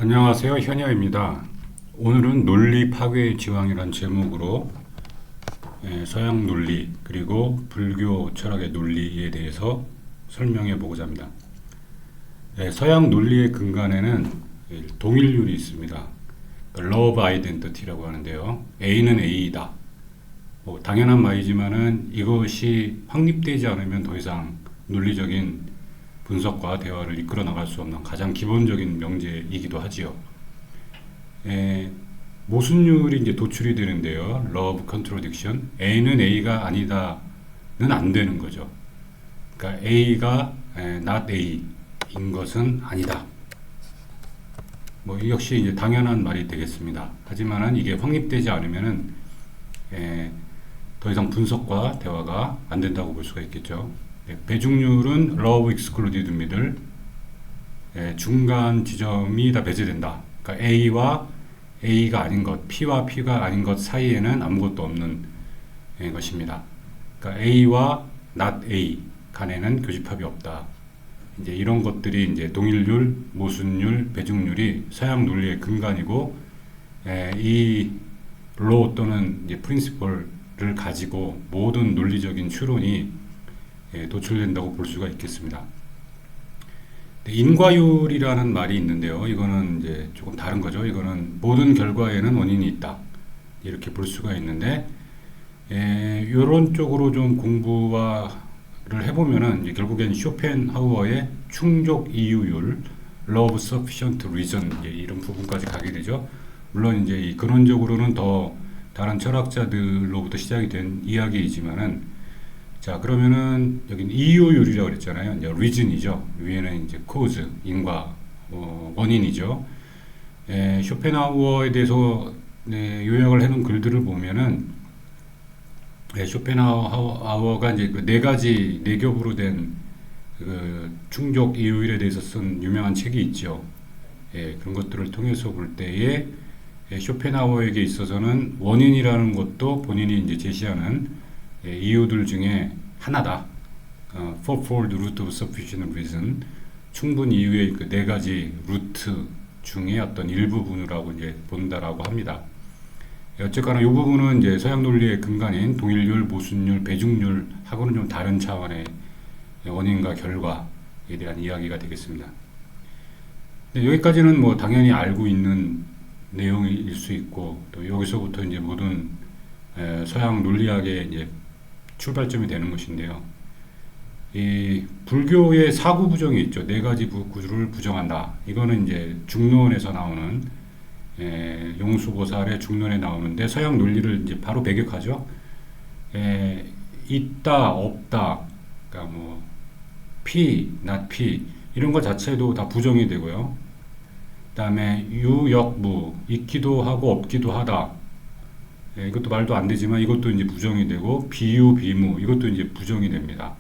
안녕하세요. 현야입니다. 오늘은 논리 파괴의 지왕이란 제목으로 서양 논리 그리고 불교 철학의 논리에 대해서 설명해 보고자 합니다. 서양 논리의 근간에는 동일률이 있습니다. Love Identity라고 하는데요. A는 A이다. 당연한 말이지만은 이것이 확립되지 않으면 더 이상 논리적인 분석과 대화를 이끌어 나갈 수 없는 가장 기본적인 명제이기도 하지요. 모순율이 이제 도출이 되는데요. Love Contradiction. A는 A가 아니다는 안 되는 거죠. 그러니까 A가 not A인 것은 아니다. 이 역시 이제 당연한 말이 되겠습니다. 하지만은 이게 확립되지 않으면은 더 이상 분석과 대화가 안 된다고 볼 수가 있겠죠. 배중률은 love excluded middle, 중간 지점이 다 배제된다. 그러니까 A와 A가 아닌 것, P와 P가 아닌 것 사이에는 아무것도 없는 것입니다. 그러니까 A와 not A 간에는 교집합이 없다. 이제 이런 것들이 이제 동일률, 모순율, 배중률이 서양 논리의 근간이고, 이 law 또는 이제 principle를 가지고 모든 논리적인 추론이 도출된다고 볼 수가 있겠습니다. 인과율이라는 말이 있는데요. 이거는 이제 조금 다른 거죠. 이거는 모든 결과에는 원인이 있다. 이렇게 볼 수가 있는데, 이런 쪽으로 좀 공부를 해보면은 이제 결국엔 쇼펜하우어의 충족 이유율, love sufficient reason 이런 부분까지 가게 되죠. 물론 이제 이 근원적으로는 더 다른 철학자들로부터 시작이 된 이야기이지만은, 자, 그러면은 여기는 이유율이라고 그랬잖아요. 이제 reason이죠. 위에는 이제 cause, 인과, 원인이죠. 쇼펜하우어에 대해서 요약을 해놓은 글들을 보면은, 쇼펜하우어가 이제 그 네 가지 네 겹으로 된 그 충족 이유율에 대해서 쓴 유명한 책이 있죠. 그런 것들을 통해서 볼 때에 쇼펜하우어에게 있어서는 원인이라는 것도 본인이 이제 제시하는 이유들 중에 하나다. Fourfold root of sufficient reason. 충분 이유의 그 네 가지 루트 중에 어떤 일부분이라고 이제 본다라고 합니다. 어쨌거나 이 부분은 이제 서양 논리의 근간인 동일률, 모순율, 배중률하고는 좀 다른 차원의 원인과 결과에 대한 이야기가 되겠습니다. 여기까지는 뭐 당연히 알고 있는 내용일 수 있고, 또 여기서부터 이제 모든 서양 논리학의 이제 출발점이 되는 것인데요. 이 불교의 사구 부정이 있죠. 네 가지 구조를 부정한다. 이거는 이제 중론에서 나오는 용수보살의 중론에 나오는데, 서양 논리를 이제 바로 배격하죠. 있다, 없다, 그러니까 뭐 P, not P 이런 것 자체도 다 부정이 되고요. 그다음에 유역무, 있기도 하고 없기도 하다. 이것도 말도 안 되지만 이것도 이제 부정이 되고, 비유, 비무 이것도 이제 부정이 됩니다.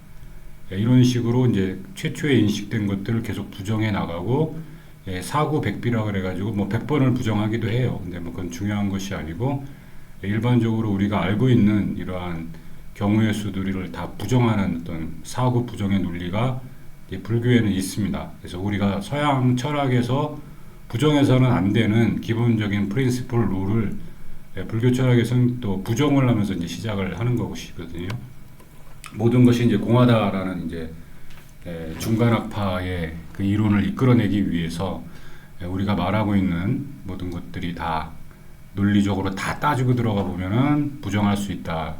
이런 식으로 이제 최초에 인식된 것들을 계속 부정해 나가고, 사구 백비라 그래가지고 뭐 100번을 부정하기도 해요. 근데 뭐 그건 중요한 것이 아니고, 일반적으로 우리가 알고 있는 이러한 경우의 수들을 다 부정하는 어떤 사구 부정의 논리가 불교에는 있습니다. 그래서 우리가 서양 철학에서 부정해서는 안 되는 기본적인 프린시플 룰을 불교 철학에서는 또 부정을 하면서 이제 시작을 하는 것이거든요. 모든 것이 이제 공하다라는 이제 중간학파의 그 이론을 이끌어내기 위해서 우리가 말하고 있는 모든 것들이 다 논리적으로 다 따지고 들어가 보면은 부정할 수 있다.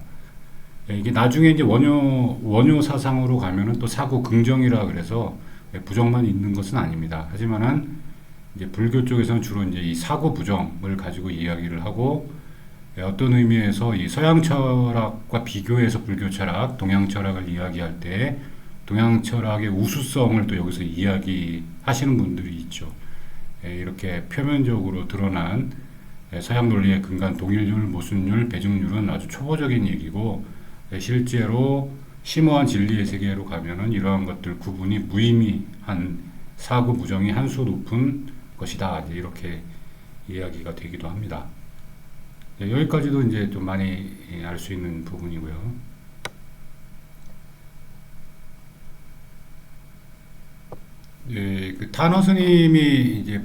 이게 나중에 이제 원효 사상으로 가면은 또 사구 긍정이라 그래서 부정만 있는 것은 아닙니다. 하지만은 이제 불교 쪽에서는 주로 이제 이 사구 부정을 가지고 이야기를 하고, 어떤 의미에서 이 서양 철학과 비교해서 불교 철학, 동양 철학을 이야기할 때 동양 철학의 우수성을 또 여기서 이야기하시는 분들이 있죠. 이렇게 표면적으로 드러난 서양 논리의 근간 동일률, 모순율, 배중률은 아주 초보적인 얘기고, 실제로 심오한 진리의 세계로 가면은 이러한 것들 구분이 무의미한 사구 부정이 한수 높은 것이다. 이렇게 이야기가 되기도 합니다. 여기까지도 이제 좀 많이 알 수 있는 부분이고요. 그 탄허 스님이 이제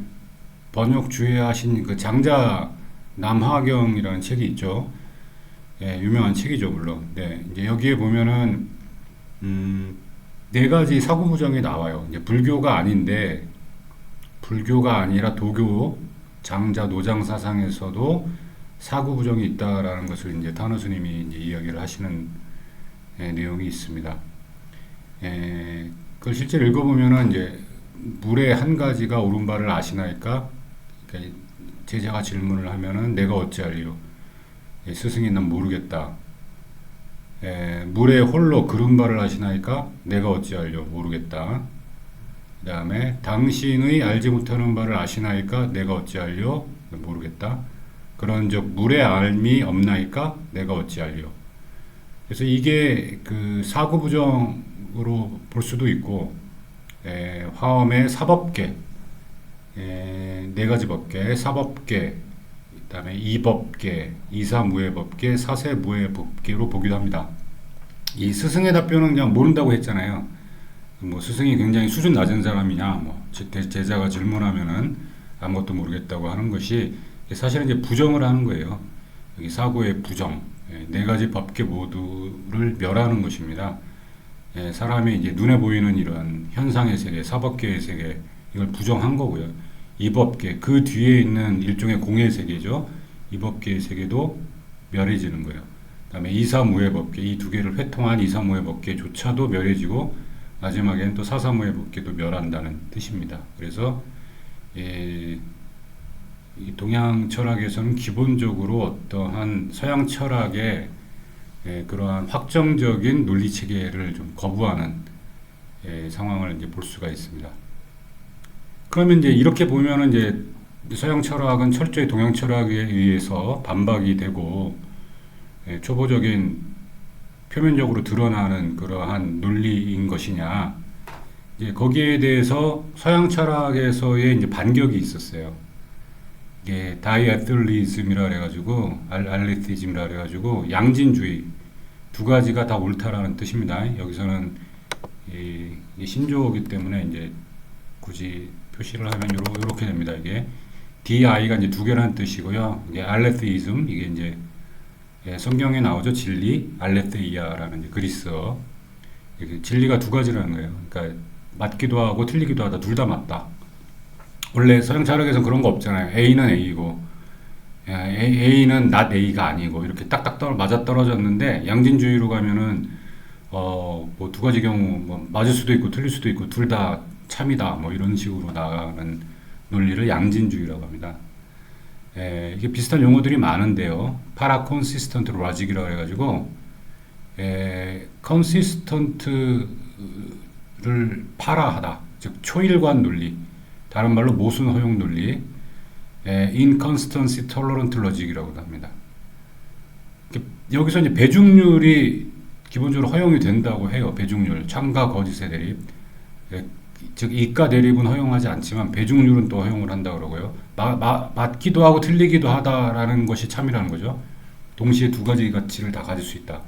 번역 주의하신 그 장자 남화경이라는 책이 있죠. 예, 유명한 책이죠, 물론. 네, 이제 여기에 보면은 네 가지 사고 부정이 나와요. 이제 불교가 아닌데 불교가 아니라 도교 장자 노장 사상에서도 사고 부정이 있다라는 것을 이제 타너 스님이 이제 이야기를 하시는 내용이 있습니다. 그걸 실제로 읽어보면은 이제 물의 한 가지가 오른발을 아시나이까? 그러니까 제자가 질문을 하면은 내가 어찌하리요? 스승이 난 모르겠다. 물에 홀로 그른발을 아시나이까? 내가 어찌하리요? 모르겠다. 그 다음에 당신의 알지 못하는 바를 아시나이까? 내가 어찌하리요? 모르겠다. 그런즉 물의 알미 없나이까? 내가 어찌하리요? 그래서 이게 그 사구부정으로 볼 수도 있고, 화엄의 사법계, 네 가지 법계, 사법계, 그다음에 이법계, 이사무해법계, 사세무해법계로 보기도 합니다. 이 스승의 답변은 그냥 모른다고 했잖아요. 뭐 스승이 굉장히 수준 낮은 사람이냐, 뭐 제자가 질문하면은 아무것도 모르겠다고 하는 것이 사실은 이제 부정을 하는 거예요. 여기 사고의 부정, 네 가지 법계 모두를 멸하는 것입니다. 사람이 이제 눈에 보이는 이런 현상의 세계, 사법계의 세계, 이걸 부정한 거고요. 이법계, 그 뒤에 있는 일종의 공의 세계죠. 이법계의 세계도 멸해지는 거예요. 그다음에 이사무해법계, 이 두 개를 회통한 이사무해법계조차도 멸해지고 마지막에는 또 사사무해법계도 멸한다는 뜻입니다. 그래서 이 동양 철학에서는 기본적으로 어떠한 서양 철학의 그러한 확정적인 논리 체계를 좀 거부하는 상황을 이제 볼 수가 있습니다. 그러면 이제 이렇게 보면은 이제 서양 철학은 철저히 동양 철학에 의해서 반박이 되고 초보적인 표면적으로 드러나는 그러한 논리인 것이냐, 이제 거기에 대해서 서양 철학에서의 이제 반격이 있었어요. 이게 다이애틀리즘이라 그래가지고 알레티즘이라 그래가지고 양진주의, 두 가지가 다 옳다라는 뜻입니다. 여기서는 이 신조어이기 때문에 이제 굳이 표시를 하면 요렇게 됩니다. 이게 DI가 이제 두 개라는 뜻이고요. 이게 알레티즘, 이게 이제 성경에 나오죠. 진리, 알레테이아라는 이제 그리스어. 진리가 두 가지라는 거예요. 그러니까 맞기도 하고 틀리기도 하다, 둘 다 맞다. 원래 서양 철학에서는 그런 거 없잖아요. A는 A고, A는 not A가 아니고, 이렇게 딱딱 맞아 떨어졌는데, 양진주의로 가면은, 뭐 두 가지 경우, 뭐 맞을 수도 있고, 틀릴 수도 있고, 둘 다 참이다, 뭐 이런 식으로 나가는 논리를 양진주의라고 합니다. 이게 비슷한 용어들이 많은데요. 파라 콘시스턴트 로직이라고 해가지고, 컨시스턴트를 파라하다, 즉 초일관 논리, 다른 말로 모순 허용 논리, inconsistency tolerant logic이라고도 합니다. 여기서 이제 배중률이 기본적으로 허용이 된다고 해요. 배중률, 참과 거짓의 대립, 즉 이가 대립은 허용하지 않지만 배중률은 또 허용을 한다 그러고요. 맞기도 하고 틀리기도 하다라는 것이 참이라는 거죠. 동시에 두 가지 가치를 다 가질 수 있다.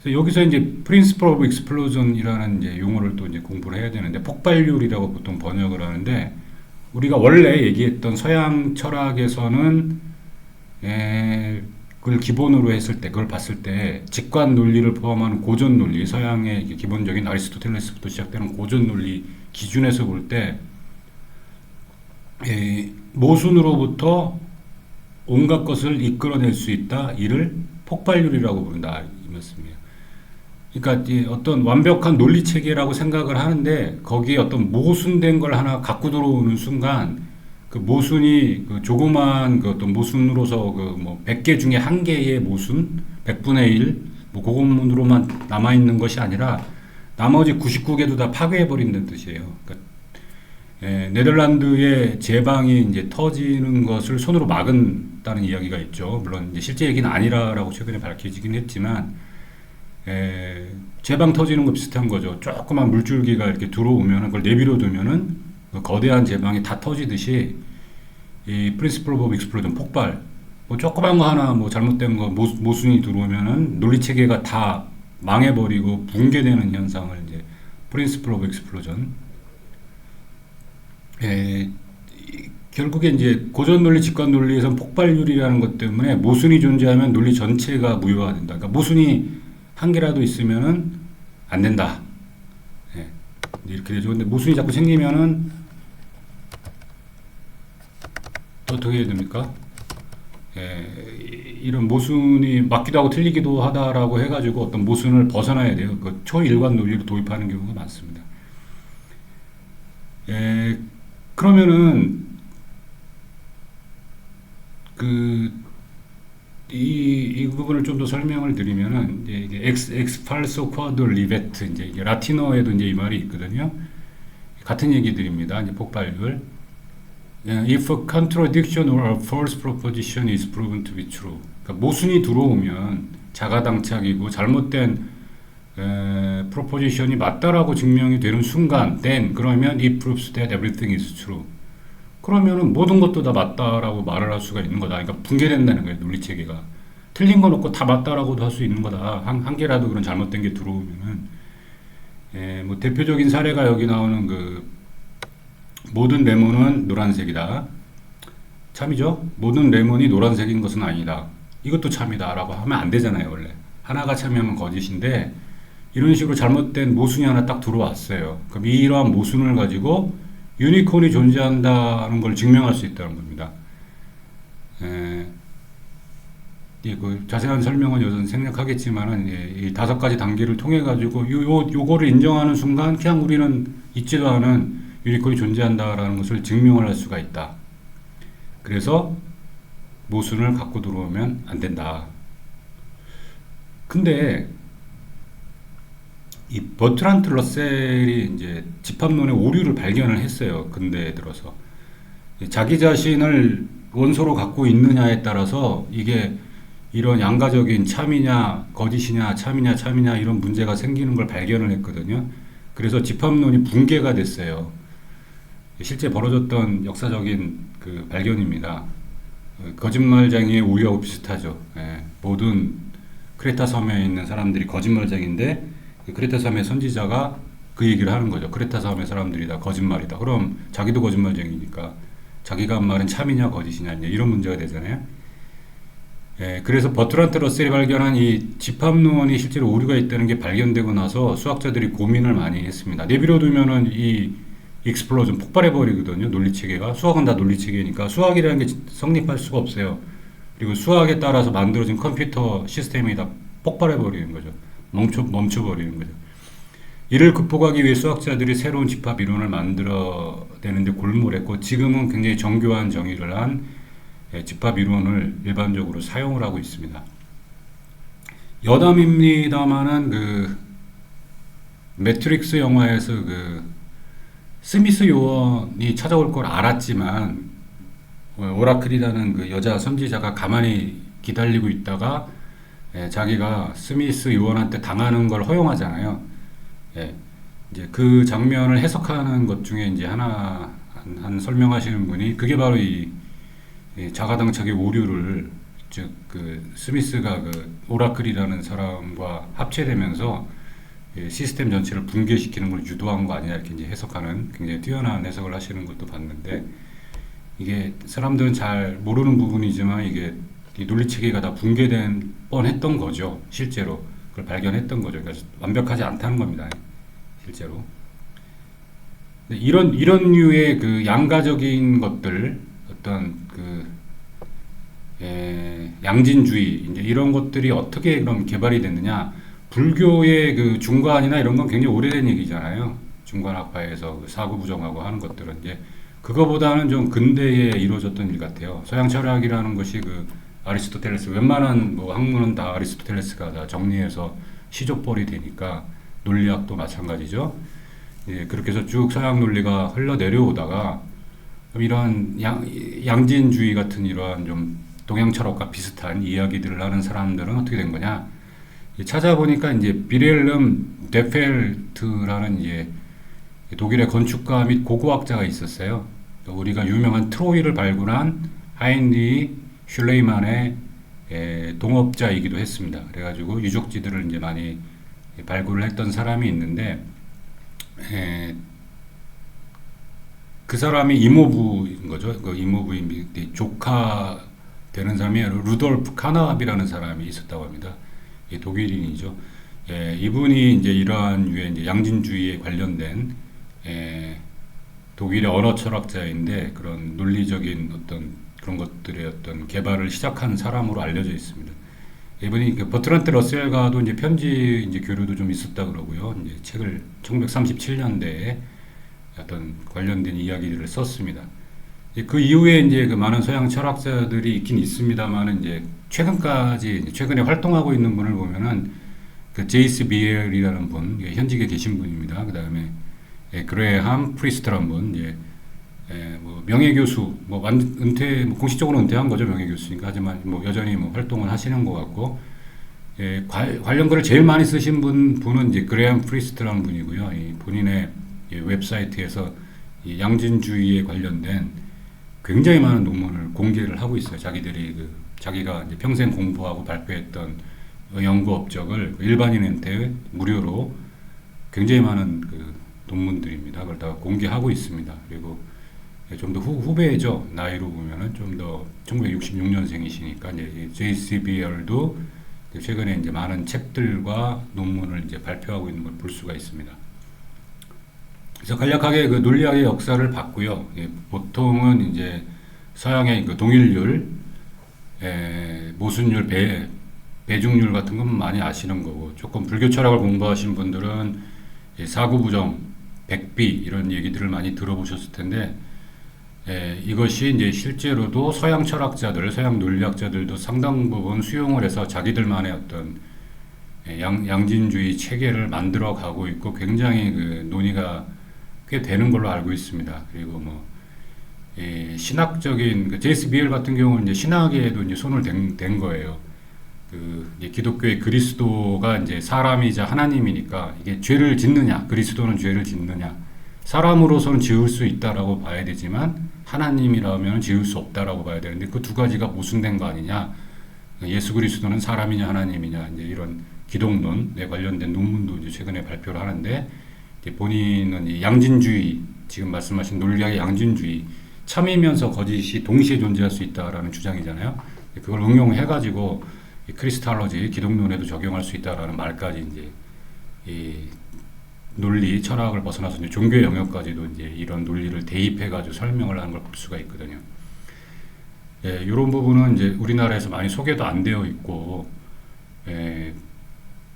그래서 여기서 이제 Principle of Explosion이라는 이제 용어를 또 이제 공부를 해야 되는데, 폭발률이라고 보통 번역을 하는데, 우리가 원래 얘기했던 서양 철학에서는 그걸 기본으로 했을 때, 그걸 봤을 때 직관 논리를 포함하는 고전 논리, 서양의 기본적인 아리스토텔레스부터 시작되는 고전 논리 기준에서 볼 때 모순으로부터 온갖 것을 이끌어낼 수 있다, 이를 폭발률이라고 부른다, 이 말씀이에요. 그러니까 어떤 완벽한 논리 체계라고 생각을 하는데 거기에 어떤 모순된 걸 하나 갖고 들어오는 순간, 그 모순이 그 조그만 그 어떤 모순으로서 그 뭐 100개 중에 한 개의 모순, 100분의 1, 뭐 그것으로만 남아 있는 것이 아니라 나머지 99개도 다 파괴해 버린다는 뜻이에요. 그러니까 네덜란드의 제방이 이제 터지는 것을 손으로 막은다는 이야기가 있죠. 물론 이제 실제 얘기는 아니라라고 최근에 밝혀지긴 했지만, 제방 터지는 거 비슷한 거죠. 조그만 물줄기가 이렇게 들어오면은 그걸 내비려 두면은 그 거대한 제방이 다 터지듯이, 이 Principle of Explosion, 폭발, 뭐 조그만 거 하나 뭐 잘못된 거 모순이 들어오면은 논리 체계가 다 망해버리고 붕괴되는 현상을 이제 Principle of Explosion. 결국에 이제 고전 논리, 직관 논리에선 폭발률이라는 것 때문에 모순이 존재하면 논리 전체가 무효가 된다. 그러니까 모순이 한 개라도 있으면은 안 된다. 예. 이렇게 되죠. 근데 모순이 자꾸 생기면은 또 어떻게 해야 됩니까? 예, 이런 모순이 맞기도 하고 틀리기도 하다라고 해가지고 어떤 모순을 벗어나야 돼요. 그 초일관 논리로 도입하는 경우가 많습니다. 예, 그러면은 그 이 부분을 좀 더 설명을 드리면은 이제 ex falso quod livet 이제 이게 라틴어에도 이제 이 말이 있거든요. 같은 얘기들입니다. 이제 폭발률. If a contradiction or a false proposition is proven to be true. 그러니까 모순이 들어오면 자가당착이고 잘못된 프로포지션이 맞다라고 증명이 되는 순간, then 그러면 it proves that everything is true. 그러면은 모든 것도 다 맞다라고 말을 할 수가 있는 거다. 그러니까 붕괴된다는 거예요, 논리 체계가. 틀린 건 없고 다 맞다라고도 할 수 있는 거다. 한 개라도 그런 잘못된 게 들어오면은. 뭐 대표적인 사례가 여기 나오는 그 모든 레몬은 노란색이다. 참이죠? 모든 레몬이 노란색인 것은 아니다. 이것도 참이다라고 하면 안 되잖아요, 원래. 하나가 참이면 거짓인데 이런 식으로 잘못된 모순이 하나 딱 들어왔어요. 그럼 이러한 모순을 가지고 유니콘이 존재한다는 걸 증명할 수 있다는 겁니다. 그 자세한 설명은 여전 생략하겠지만은 이 5가지 단계를 통해 가지고 요거를 인정하는 순간 그냥 우리는 있지도 않은 유니콘이 존재한다라는 것을 증명을 할 수가 있다. 그래서 모순을 갖고 들어오면 안 된다. 근데 이 버트란트 러셀이 이제 집합론의 오류를 발견을 했어요. 근대에 들어서 자기 자신을 원소로 갖고 있느냐에 따라서 이게 이런 양가적인 참이냐 거짓이냐 참이냐 이런 문제가 생기는 걸 발견을 했거든요. 그래서 집합론이 붕괴가 됐어요. 실제 벌어졌던 역사적인 그 발견입니다. 거짓말쟁이의 오류하고 비슷하죠. 모든 크레타 섬에 있는 사람들이 거짓말쟁이인데 크레타 섬의 선지자가 그 얘기를 하는 거죠. 크레타 섬의 사람들이 다 거짓말이다. 그럼 자기도 거짓말쟁이니까 자기가 한 말은 참이냐 거짓이냐 이런 문제가 되잖아요. 그래서 버트란트 러셀이 발견한 이 집합론이 실제로 오류가 있다는 게 발견되고 나서 수학자들이 고민을 많이 했습니다. 내비로 두면은 이 익스플로전 폭발해버리거든요. 논리체계가. 수학은 다 논리체계니까 수학이라는 게 성립할 수가 없어요. 그리고 수학에 따라서 만들어진 컴퓨터 시스템이 다 폭발해버리는 거죠. 멈춰버리는 거죠. 이를 극복하기 위해 수학자들이 새로운 집합 이론을 만들어내는데 골몰했고 지금은 굉장히 정교한 정의를 한 집합 이론을 일반적으로 사용을 하고 있습니다. 여담입니다만은 그 매트릭스 영화에서 그 스미스 요원이 찾아올 걸 알았지만 오라클이라는 그 여자 선지자가 가만히 기다리고 있다가 자기가 스미스 요원한테 당하는 걸 허용하잖아요. 이제 그 장면을 해석하는 것 중에 이제 하나 한 설명하시는 분이 그게 바로 이 자가당착의 오류를 즉 그 스미스가 그 오라클이라는 사람과 합체되면서 시스템 전체를 붕괴시키는 걸 유도한 거 아니냐 이렇게 이제 해석하는 굉장히 뛰어난 해석을 하시는 것도 봤는데 이게 사람들은 잘 모르는 부분이지만 이게 이 논리 체계가 다 붕괴된 뻔했던 거죠. 실제로 그걸 발견했던 거죠. 그러니까 완벽하지 않다는 겁니다. 실제로 이런 류의 그 양가적인 것들 어떤 그 양진주의 이제 이런 것들이 어떻게 그럼 개발이 됐느냐? 불교의 그 중관이나 이런 건 굉장히 오래된 얘기잖아요. 중관학파에서 그 사고 부정하고 하는 것들은 이제 그거보다는 좀 근대에 이루어졌던 일 같아요. 서양 철학이라는 것이 그 아리스토텔레스 웬만한 뭐 학문은 다 아리스토텔레스가 다 정리해서 시족벌이 되니까 논리학도 마찬가지죠. 그렇게 해서 쭉 서양 논리가 흘러 내려오다가 이러한 양진주의 같은 이러한 좀 동양 철학과 비슷한 이야기들을 하는 사람들은 어떻게 된 거냐? 찾아보니까 이제 비렐름 데펠트라는 이제 독일의 건축가 및 고고학자가 있었어요. 우리가 유명한 트로이를 발굴한 하인리 슐레이만의 동업자이기도 했습니다. 그래가지고 유적지들을 이제 많이 발굴을 했던 사람이 있는데 그 사람이 이모부인 거죠. 그 이모부인 조카 되는 사람이 루돌프 카나비라는 사람이 있었다고 합니다. 독일인이죠. 이분이 이제 이러한 유의 이제 양진주의에 관련된 독일의 언어 철학자인데 그런 논리적인 어떤 그런 것들의 어떤 개발을 시작한 사람으로 알려져 있습니다. 이분이 그 버트란트 러셀과도 이제 편지 이제 교류도 좀 있었다 그러고요. 이제 책을 1937년대에 어떤 관련된 이야기들을 썼습니다. 그 이후에 이제 그 많은 서양 철학자들이 있긴 있습니다만은 이제 최근에 활동하고 있는 분을 보면은 그 제이스 비엘이라는 분, 현직에 계신 분입니다. 그 다음에 그레함 프리스트라는 분, 뭐 명예교수, 뭐 은퇴, 뭐 공식적으로 은퇴한 거죠, 명예교수니까. 하지만 뭐 여전히 뭐 활동을 하시는 것 같고, 관련 글을 제일 많이 쓰신 분은 이제 그레함 프리스트라는 분이고요. 이 본인의 웹사이트에서 이 양진주의에 관련된 굉장히 많은 논문을 공개를 하고 있어요. 자기가 이제 평생 공부하고 발표했던 연구 업적을 일반인한테 무료로 굉장히 많은 그 논문들입니다. 그걸 다 공개하고 있습니다. 그리고 좀 더 후배죠. 나이로 보면은 좀 더 1966년생이시니까 이제 JCBR도 최근에 이제 많은 책들과 논문을 이제 발표하고 있는 걸 볼 수가 있습니다. 그래서 간략하게 그 논리학의 역사를 봤고요. 보통은 이제 서양의 그 동일률, 모순율, 배중률 같은 건 많이 아시는 거고, 조금 불교 철학을 공부하신 분들은 사구부정, 백비 이런 얘기들을 많이 들어보셨을 텐데, 이것이 이제 실제로도 서양 철학자들, 서양 논리학자들도 상당 부분 수용을 해서 자기들만의 어떤 양진주의 체계를 만들어 가고 있고 굉장히 그 논의가 꽤 되는 걸로 알고 있습니다. 그리고 뭐 신학적인 그 제이스 비엘 같은 경우는 이제 신학에도 이제 손을 댄 거예요. 그 이제 기독교의 그리스도가 이제 사람이자 하나님이니까 이게 죄를 짓느냐, 그리스도는 죄를 짓느냐, 사람으로서는 지을 수 있다라고 봐야 되지만 하나님이라면 지을 수 없다라고 봐야 되는데 그 두 가지가 모순된 거 아니냐? 예수 그리스도는 사람이냐 하나님이냐 이제 이런 기독론에 관련된 논문도 이제 최근에 발표를 하는데 본인은 이 양진주의 지금 말씀하신 논리학의 양진주의 참이면서 거짓이 동시에 존재할 수 있다라는 주장이잖아요. 그걸 응용해가지고 크리스탈로지 기독론에도 적용할 수 있다라는 말까지 이제 이 논리 철학을 벗어나서 이제 종교 영역까지도 이제 이런 논리를 대입해가지고 설명을 하는 걸 볼 수가 있거든요. 이런 부분은 이제 우리나라에서 많이 소개도 안 되어 있고,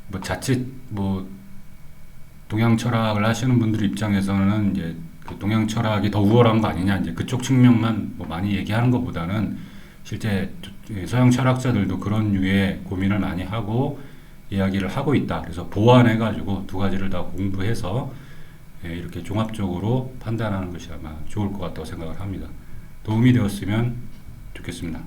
뭐 자칫 뭐 동양 철학을 하시는 분들 입장에서는 이제 그 동양 철학이 더 우월한 거 아니냐 이제 그쪽 측면만 뭐 많이 얘기하는 것보다는 실제 서양 철학자들도 그런 류의 고민을 많이 하고 이야기를 하고 있다. 그래서 보완해가지고 두 가지를 다 공부해서 이렇게 종합적으로 판단하는 것이 아마 좋을 것 같다고 생각을 합니다. 도움이 되었으면 좋겠습니다.